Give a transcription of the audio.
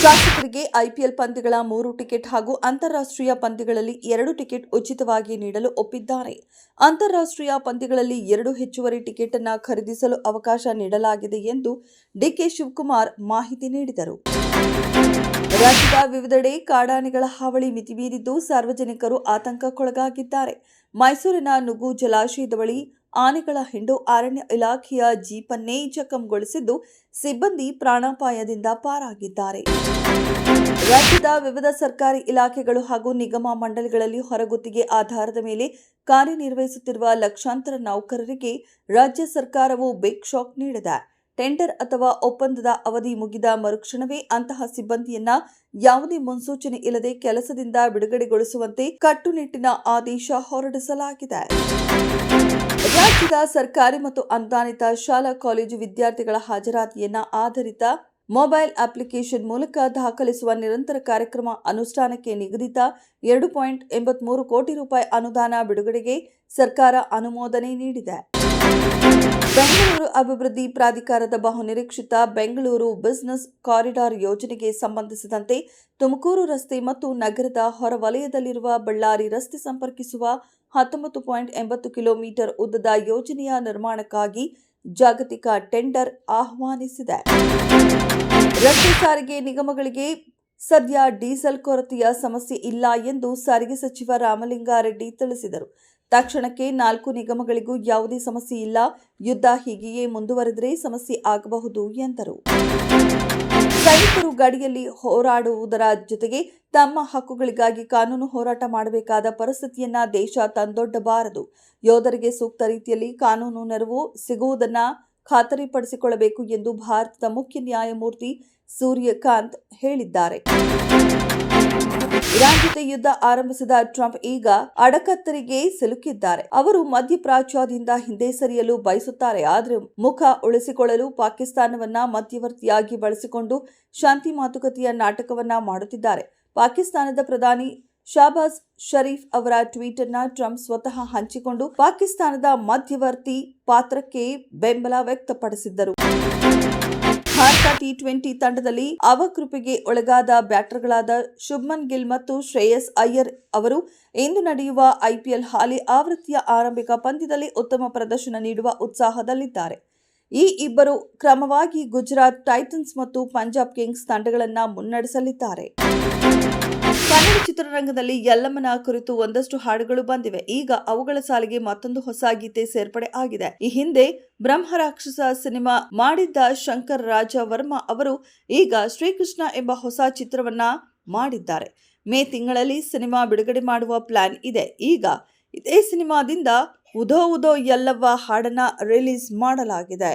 ಶಾಸಕರಿಗೆ ಐಪಿಎಲ್ ಪಂದ್ಯಗಳ 3 ಟಿಕೆಟ್ ಹಾಗೂ ಅಂತಾರಾಷ್ಟ್ರೀಯ ಪಂದ್ಯಗಳಲ್ಲಿ 2 ಟಿಕೆಟ್ ಉಚಿತವಾಗಿ ನೀಡಲು ಒಪ್ಪಿದ್ದಾರೆ. ಅಂತಾರಾಷ್ಟ್ರೀಯ ಪಂದ್ಯಗಳಲ್ಲಿ 2 ಹೆಚ್ಚುವರಿ ಟಿಕೆಟ್ ಅನ್ನು ಖರೀದಿಸಲು ಅವಕಾಶ ನೀಡಲಾಗಿದೆ ಎಂದು ಡಿಕೆ ಶಿವಕುಮಾರ್ ಮಾಹಿತಿ ನೀಡಿದರು. ರಾಜ್ಯದ ವಿವಿಧೆಡೆ ಕಾಡಾನೆಗಳ ಹಾವಳಿ ಮಿತಿಮೀರಿದ್ದು ಸಾರ್ವಜನಿಕರು ಆತಂಕಕ್ಕೊಳಗಾಗಿದ್ದಾರೆ. ಮೈಸೂರಿನ ನುಗ್ಗು ಜಲಾಶಯದ ಬಳಿ ಆನೆಗಳ ಹಿಂಡು ಅರಣ್ಯ ಇಲಾಖೆಯ ಜೀಪನ್ನೇ ಜಖಂಗೊಳಿಸಿದ್ದು ಸಿಬ್ಬಂದಿ ಪ್ರಾಣಾಪಾಯದಿಂದ ಪಾರಾಗಿದ್ದಾರೆ. ರಾಜ್ಯದ ವಿವಿಧ ಸರ್ಕಾರಿ ಇಲಾಖೆಗಳು ಹಾಗೂ ನಿಗಮ ಮಂಡಳಿಗಳಲ್ಲಿ ಹೊರಗುತ್ತಿಗೆ ಆಧಾರದ ಮೇಲೆ ಕಾರ್ಯನಿರ್ವಹಿಸುತ್ತಿರುವ ಲಕ್ಷಾಂತರ ನೌಕರರಿಗೆ ರಾಜ್ಯ ಸರ್ಕಾರವು ಬಿಗ್ ಶಾಕ್ ನೀಡಿದೆ. ಟೆಂಡರ್ ಅಥವಾ ಒಪ್ಪಂದದ ಅವಧಿ ಮುಗಿದ ಮರುಕ್ಷಣವೇ ಅಂತಹ ಸಿಬ್ಬಂದಿಯನ್ನ ಯಾವುದೇ ಮುನ್ಸೂಚನೆ ಇಲ್ಲದೆ ಕೆಲಸದಿಂದ ಬಿಡುಗಡೆಗೊಳಿಸುವಂತೆ ಕಟ್ಟುನಿಟ್ಟಿನ ಆದೇಶ ಹೊರಡಿಸಲಾಗಿದೆ. ರಾಜ್ಯದ ಸರ್ಕಾರಿ ಮತ್ತು ಅನುದಾನಿತ ಶಾಲಾ ಕಾಲೇಜು ವಿದ್ಯಾರ್ಥಿಗಳ ಹಾಜರಾತಿಯನ್ನ ಆಧರಿತ ಮೊಬೈಲ್ ಅಪ್ಲಿಕೇಶನ್ ಮೂಲಕ ದಾಖಲಿಸುವ ನಿರಂತರ ಕಾರ್ಯಕ್ರಮ ಅನುಷ್ಠಾನಕ್ಕೆ ನಿಗದಿತ 2.83 ಕೋಟಿ ರೂಪಾಯಿ ಅನುದಾನ ಬಿಡುಗಡೆಗೆ ಸರ್ಕಾರ ಅನುಮೋದನೆ ನೀಡಿದೆ. ಬೆಂಗಳೂರು ಅಭಿವೃದ್ಧಿ ಪ್ರಾಧಿಕಾರದ ಬಹುನಿರೀಕ್ಷಿತ ಬೆಂಗಳೂರು ಬಿಸಿನೆಸ್ ಕಾರಿಡಾರ್ ಯೋಜನೆಗೆ ಸಂಬಂಧಿಸಿದಂತೆ ತುಮಕೂರು ರಸ್ತೆ ಮತ್ತು ನಗರದ ಹೊರವಲಯದಲ್ಲಿರುವ ಬಳ್ಳಾರಿ ರಸ್ತೆ ಸಂಪರ್ಕಿಸುವ 19.80 ಕಿಲೋಮೀಟರ್ ಉದ್ದದ ಯೋಜನೆಯ ನಿರ್ಮಾಣಕ್ಕಾಗಿ ಜಾಗತಿಕ ಟೆಂಡರ್ ಆಹ್ವಾನಿಸಿದೆ. ರಸ್ತೆ ಸಾರಿಗೆ ನಿಗಮಗಳಿಗೆ ಸದ್ಯ ಡೀಸೆಲ್ ಕೊರತೆಯ ಸಮಸ್ಯೆ ಇಲ್ಲ ಎಂದು ಸಾರಿಗೆ ಸಚಿವ ರಾಮಲಿಂಗಾರೆಡ್ಡಿ ತಿಳಿಸಿದರು. ತಕ್ಷಣಕ್ಕೆ 4 ನಿಗಮಗಳಿಗೂ ಯಾವುದೇ ಸಮಸ್ಯೆ ಇಲ್ಲ. ಯುದ್ಧ ಹೀಗೆಯೇ ಮುಂದುವರೆದರೆ ಸಮಸ್ಯೆ ಆಗಬಹುದು ಎಂದರು. ಸೈನಿಕರು ಗಡಿಯಲ್ಲಿ ಹೋರಾಡುವುದರ ಜೊತೆಗೆ ತಮ್ಮ ಹಕ್ಕುಗಳಿಗಾಗಿ ಕಾನೂನು ಹೋರಾಟ ಮಾಡಬೇಕಾದ ಪರಿಸ್ಥಿತಿಯನ್ನ ದೇಶ ತಂದೊಡ್ಡಬಾರದು. ಯೋಧರಿಗೆ ಸೂಕ್ತ ರೀತಿಯಲ್ಲಿ ಕಾನೂನು ನೆರವು ಸಿಗುವುದನ್ನು ಖಾತರಿಪಡಿಸಿಕೊಳ್ಳಬೇಕು ಎಂದು ಭಾರತದ ಮುಖ್ಯ ನ್ಯಾಯಮೂರ್ತಿ ಸೂರ್ಯಕಾಂತ್ ಹೇಳಿದ್ದಾರೆ. ಇರಾನ್ ಜೊತೆ ಯುದ್ಧ ಆರಂಭಿಸಿದ ಟ್ರಂಪ್ ಈಗ ಅಡಕತ್ತರಿಗೆ ಸಿಲುಕಿದ್ದಾರೆ. ಅವರು ಮಧ್ಯಪ್ರಾಚ್ಯದಿಂದ ಹಿಂದೆ ಸರಿಯಲು ಬಯಸುತ್ತಾರೆ. ಆದರೆ ಮುಖ ಉಳಿಸಿಕೊಳ್ಳಲು ಪಾಕಿಸ್ತಾನವನ್ನ ಮಧ್ಯವರ್ತಿಯಾಗಿ ಬಳಸಿಕೊಂಡು ಶಾಂತಿ ಮಾತುಕತೆಯ ನಾಟಕವನ್ನ ಮಾಡುತ್ತಿದ್ದಾರೆ. ಪಾಕಿಸ್ತಾನದ ಪ್ರಧಾನಿ ಶಹಬಾಜ್ ಶರೀಫ್ ಅವರ ಟ್ವೀಟ್ ಅನ್ನ ಟ್ರಂಪ್ ಸ್ವತಃ ಹಂಚಿಕೊಂಡು ಪಾಕಿಸ್ತಾನದ ಮಧ್ಯವರ್ತಿ ಪಾತ್ರಕ್ಕೆ ಬೆಂಬಲ ವ್ಯಕ್ತಪಡಿಸಿದ್ದರು. ಭಾರತ ಟಿ20 ತಂಡದಲ್ಲಿ ಅವಕೃಪೆಗೆ ಒಳಗಾದ ಬ್ಯಾಟರ್ಗಳಾದ ಶುಭ್ಮನ್ ಗಿಲ್ ಮತ್ತು ಶ್ರೇಯಸ್ ಅಯ್ಯರ್ ಅವರು ಇಂದು ನಡೆಯುವ ಐಪಿಎಲ್ ಹಾಲಿ ಆವೃತ್ತಿಯ ಆರಂಭಿಕ ಪಂದ್ಯದಲ್ಲಿ ಉತ್ತಮ ಪ್ರದರ್ಶನ ನೀಡುವ ಉತ್ಸಾಹದಲ್ಲಿದ್ದಾರೆ. ಈ ಇಬ್ಬರು ಕ್ರಮವಾಗಿ ಗುಜರಾತ್ ಟೈಟನ್ಸ್ ಮತ್ತು ಪಂಜಾಬ್ ಕಿಂಗ್ಸ್ ತಂಡಗಳನ್ನು ಮುನ್ನಡೆಸಲಿದ್ದಾರೆ. ಕನ್ನಡ ಚಿತ್ರರಂಗದಲ್ಲಿ ಯಲ್ಲಮ್ಮನ ಕುರಿತು ಒಂದಷ್ಟು ಹಾಡುಗಳು ಬಂದಿವೆ. ಈಗ ಅವುಗಳ ಸಾಲಿಗೆ ಮತ್ತೊಂದು ಹೊಸ ಗೀತೆ ಸೇರ್ಪಡೆ ಆಗಿದೆ. ಈ ಹಿಂದೆ ಬ್ರಹ್ಮರಾಕ್ಷಸ ಸಿನಿಮಾ ಮಾಡಿದ್ದ ಶಂಕರ್ ರಾಜ ವರ್ಮಾ ಅವರು ಈಗ ಶ್ರೀಕೃಷ್ಣ ಎಂಬ ಹೊಸ ಚಿತ್ರವನ್ನ ಮಾಡಿದ್ದಾರೆ. ಮೇ ತಿಂಗಳಲ್ಲಿ ಸಿನಿಮಾ ಬಿಡುಗಡೆ ಮಾಡುವ ಪ್ಲಾನ್ ಇದೆ. ಈಗ ಇದೇ ಸಿನಿಮಾದಿಂದ ಉದೋ ಉದೋ ಯಲ್ಲವ್ವ ಹಾಡನ್ನ ರಿಲೀಸ್ ಮಾಡಲಾಗಿದೆ.